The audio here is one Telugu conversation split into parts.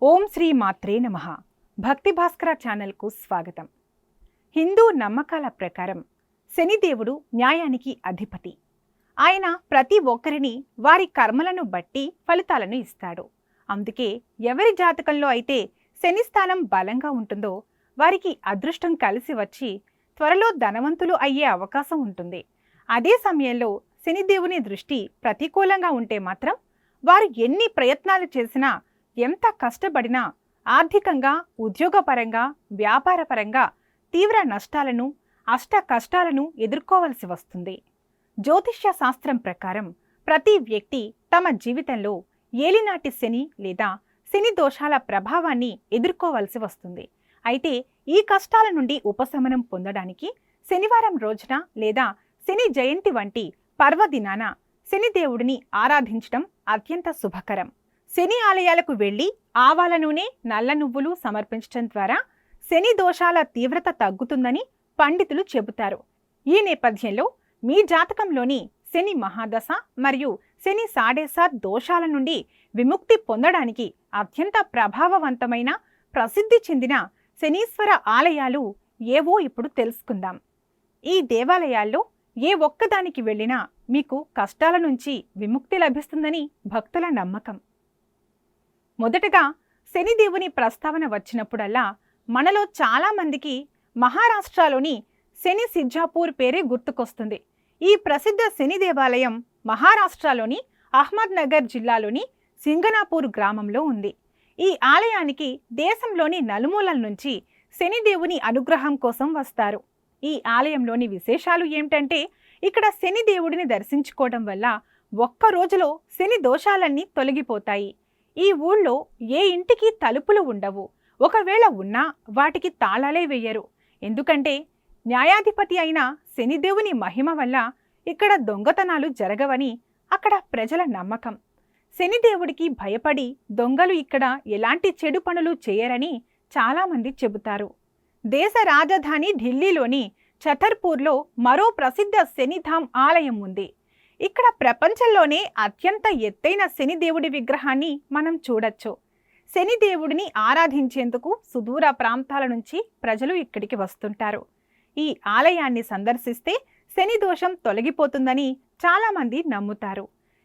ఓం శ్రీ మాత్రే నమః. భక్తి భాస్కర ఛానల్కు స్వాగతం. హిందూ నమ్మకాల ప్రకారం శనిదేవుడు న్యాయానికి అధిపతి. ఆయన ప్రతి ఒక్కరిని వారి కర్మలను బట్టి ఫలితాలను ఇస్తాడు. అందుకే ఎవరి జాతకంలో అయితే శని స్థానం బలంగా ఉంటుందో వారికి అదృష్టం కలిసి వచ్చి త్వరలో ధనవంతులు అయ్యే అవకాశం ఉంటుంది. అదే సమయంలో శనిదేవుని దృష్టి ప్రతికూలంగా ఉంటే మాత్రం వారు ఎన్ని ప్రయత్నాలు చేసినా, ఎంత కష్టపడినా ఆర్థికంగా, ఉద్యోగపరంగా, వ్యాపారపరంగా తీవ్ర నష్టాలను, అష్ట కష్టాలను ఎదుర్కోవలసి వస్తుంది. జ్యోతిష్య శాస్త్రం ప్రకారం ప్రతి వ్యక్తి తమ జీవితంలో ఏలినాటి శని లేదా శని దోషాల ప్రభావాన్ని ఎదుర్కోవలసి వస్తుంది. అయితే ఈ కష్టాల నుండి ఉపశమనం పొందడానికి శనివారం రోజున లేదా శని జయంతి వంటి పర్వదినాన శనిదేవుడిని ఆరాధించడం అత్యంత శుభకరం. శని ఆలయాలకు వెళ్లి ఆవాల నూనె, నల్ల నువ్వులు సమర్పించడం ద్వారా శని దోషాల తీవ్రత తగ్గుతుందని పండితులు చెబుతారు. ఈ నేపథ్యంలో మీ జాతకంలోని శని మహాదశ మరియు శని సాడేస దోషాల నుండి విముక్తి పొందడానికి అత్యంత ప్రభావవంతమైన, ప్రసిద్ధి చెందిన శనీశ్వర ఆలయాలు ఏవో ఇప్పుడు తెలుసుకుందాం. ఈ దేవాలయాల్లో ఏ ఒక్కదానికి వెళ్ళినా మీకు కష్టాల నుంచి విముక్తి లభిస్తుందని భక్తుల నమ్మకం. మొదటగా శనిదేవుని ప్రస్తావన వచ్చినప్పుడల్లా మనలో చాలామందికి మహారాష్ట్రలోని శని సిద్జాపూర్ పేరే గుర్తుకొస్తుంది. ఈ ప్రసిద్ధ శని దేవాలయం మహారాష్ట్రలోని అహ్మద్నగర్ జిల్లాలోని సింగనాపూర్ గ్రామంలో ఉంది. ఈ ఆలయానికి దేశంలోని నలుమూలల నుంచి శనిదేవుని అనుగ్రహం కోసం వస్తారు. ఈ ఆలయంలోని విశేషాలు ఏమిటంటే, ఇక్కడ శనిదేవుడిని దర్శించుకోవడం వల్ల ఒక్క రోజులో శని దోషాలన్నీ తొలగిపోతాయి. ఈ ఊళ్ళో ఏ ఇంటికి తలుపులు ఉండవు. ఒకవేళ ఉన్నా వాటికి తాళాలే వెయ్యరు. ఎందుకంటే న్యాయాధిపతి అయిన శనిదేవుని మహిమ వల్ల ఇక్కడ దొంగతనాలు జరగవని అక్కడ ప్రజల నమ్మకం. శనిదేవుడికి భయపడి దొంగలు ఇక్కడ ఎలాంటి చెడు పనులు చేయరని చాలామంది చెబుతారు. దేశ రాజధాని ఢిల్లీలోని ఛతర్పూర్లో మరో ప్రసిద్ధ శనిధామ్ ఆలయం ఉంది. ఇక్కడ ప్రపంచంలోనే అత్యంత ఎత్తైన శనిదేవుడి విగ్రహాన్ని మనం చూడొచ్చు. శనిదేవుడిని ఆరాధించేందుకు సుదూర ప్రాంతాల నుంచి ప్రజలు ఇక్కడికి వస్తుంటారు. ఈ ఆలయాన్ని సందర్శిస్తే శని దోషం తొలగిపోతుందని చాలామంది నమ్ముతారు.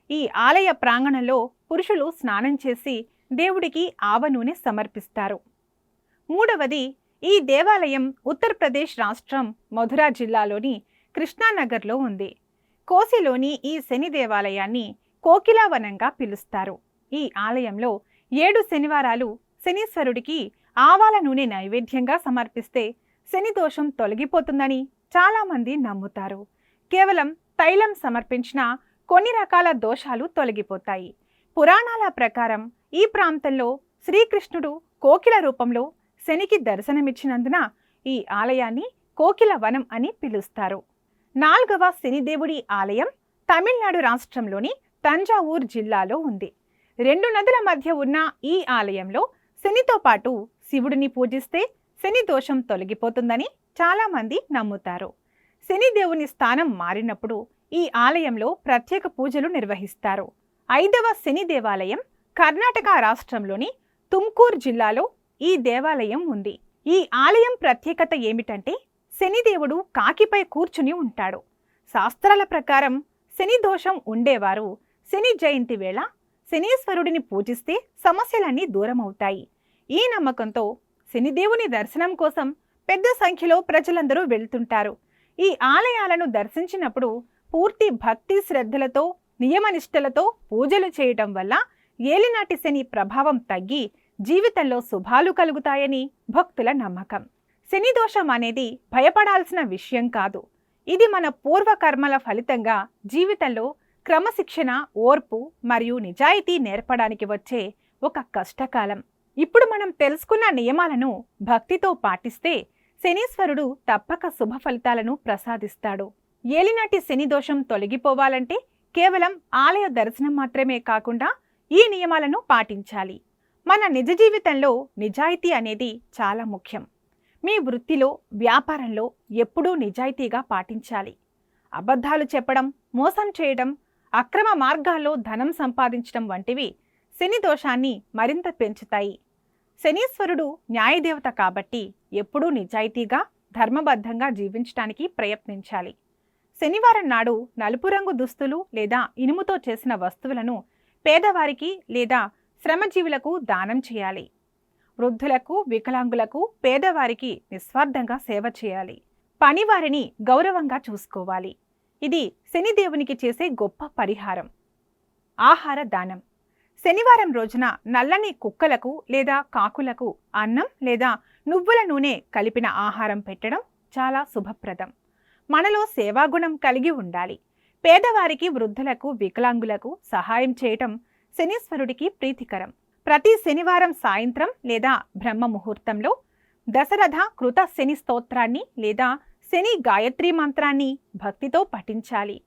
ఈ ఆలయ ప్రాంగణంలో పురుషులు స్నానం చేసి దేవుడికి ఆవ నూనె సమర్పిస్తారు. మూడవది, ఈ దేవాలయం ఉత్తరప్రదేశ్ రాష్ట్రం మధురా జిల్లాలోని కృష్ణానగర్లో ఉంది. కోసిలోని ఈ శని దేవాలయాన్ని కోకిలావనంగా పిలుస్తారు. ఈ ఆలయంలో 7 శనివారాలు శనీశ్వరుడికి ఆవాల నూనె నైవేద్యంగా సమర్పిస్తే శని దోషం తొలగిపోతుందని చాలామంది నమ్ముతారు. కేవలం తైలం సమర్పించిన కొన్ని రకాల దోషాలు తొలగిపోతాయి. పురాణాల ప్రకారం ఈ ప్రాంతంలో శ్రీకృష్ణుడు కోకిల రూపంలో శనికి దర్శనమిచ్చినందున ఈ ఆలయాన్ని కోకిల వనం అని పిలుస్తారు. 4వ శనిదేవుడి ఆలయం తమిళనాడు రాష్ట్రంలోని తంజావూర్ జిల్లాలో ఉంది. 2 నదుల మధ్య ఉన్న ఈ ఆలయంలో శనితో పాటు శివుడిని పూజిస్తే శని దోషం తొలగిపోతుందని చాలామంది నమ్ముతారు. శనిదేవుని స్థానం మారినప్పుడు ఈ ఆలయంలో ప్రత్యేక పూజలు నిర్వహిస్తారు. 5వ శని దేవాలయం కర్ణాటక రాష్ట్రంలోని తుమ్కూర్ జిల్లాలో ఈ దేవాలయం ఉంది. ఈ ఆలయం ప్రత్యేకత ఏమిటంటే, శనిదేవుడు కాకిపై కూర్చుని ఉంటాడు. శాస్త్రాల ప్రకారం శని దోషం ఉండేవారు శని జయంతి వేళ శనీశ్వరుడిని పూజిస్తే సమస్యలన్నీ దూరమవుతాయి. ఈ నమ్మకంతో శనిదేవుని దర్శనం కోసం పెద్ద సంఖ్యలో ప్రజలందరూ వెళ్తుంటారు. ఈ ఆలయాలను దర్శించినప్పుడు పూర్తి భక్తి శ్రద్ధలతో, నియమనిష్టలతో పూజలు చేయటం వల్ల ఏలినాటి శని ప్రభావం తగ్గి జీవితంలో శుభాలు కలుగుతాయని భక్తుల నమ్మకం. శని దోషం అనేది భయపడాల్సిన విషయం కాదు. ఇది మన పూర్వకర్మల ఫలితంగా జీవితంలో క్రమశిక్షణ, ఓర్పు మరియు నిజాయితీ నేర్పడానికి వచ్చే ఒక కష్టకాలం. ఇప్పుడు మనం తెలుసుకున్న నియమాలను భక్తితో పాటిస్తే శనీశ్వరుడు తప్పక శుభ ఫలితాలను ప్రసాదిస్తాడు. ఏలినాటి శని దోషం తొలగిపోవాలంటే కేవలం ఆలయ దర్శనం మాత్రమే కాకుండా ఈ నియమాలను పాటించాలి. మన నిజ జీవితంలో నిజాయితీ అనేది చాలా ముఖ్యం. మీ వృత్తిలో, వ్యాపారంలో ఎప్పుడూ నిజాయితీగా పాటించాలి. అబద్ధాలు చెప్పడం, మోసం చేయడం, అక్రమ మార్గాల్లో ధనం సంపాదించడం వంటివి శని దోషాన్ని మరింత పెంచుతాయి. శనీశ్వరుడు న్యాయదేవత కాబట్టి ఎప్పుడూ నిజాయితీగా ధర్మబద్ధంగా జీవించడానికి ప్రయత్నించాలి. శనివారం నాడు నలుపు రంగు దుస్తులు లేదా ఇనుముతో చేసిన వస్తువులను పేదవారికి లేదా శ్రమజీవులకు దానం చేయాలి. వృద్ధులకు, వికలాంగులకు, పేదవారికి నిస్వార్థంగా సేవ చేయాలి. పనివారిని గౌరవంగా చూసుకోవాలి. ఇది శనిదేవునికి చేసే గొప్ప పరిహారం. ఆహార దానం. శనివారం రోజున నల్లని కుక్కలకు లేదా కాకులకు అన్నం లేదా నువ్వుల నూనె కలిపిన ఆహారం పెట్టడం చాలా శుభప్రదం. మనలో సేవాగుణం కలిగి ఉండాలి. పేదవారికి, వృద్ధులకు, వికలాంగులకు సహాయం చేయటం శనీశ్వరుడికి ప్రీతికరం. ప్రతి శనివారం సాయంత్రం లేదా బ్రహ్మ ముహూర్తంలో దశరథ కృత శని స్తోత్రాన్ని లేదా శని గాయత్రి మంత్రాన్ని భక్తితో పఠించాలి.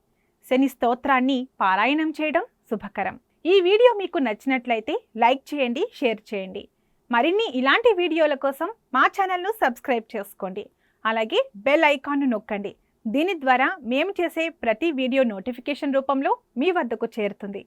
శని స్తోత్రాన్ని పారాయణం చేయడం శుభకరం. ఈ వీడియో మీకు నచ్చినట్లయితే లైక్ చేయండి, షేర్ చేయండి. మరిన్ని ఇలాంటి వీడియోల కోసం మా ఛానల్ను సబ్స్క్రైబ్ చేసుకోండి. అలాగే బెల్ ఐకాన్ను నొక్కండి. దీని ద్వారా మేము చేసే ప్రతి వీడియో నోటిఫికేషన్ రూపంలో మీ వద్దకు చేరుతుంది.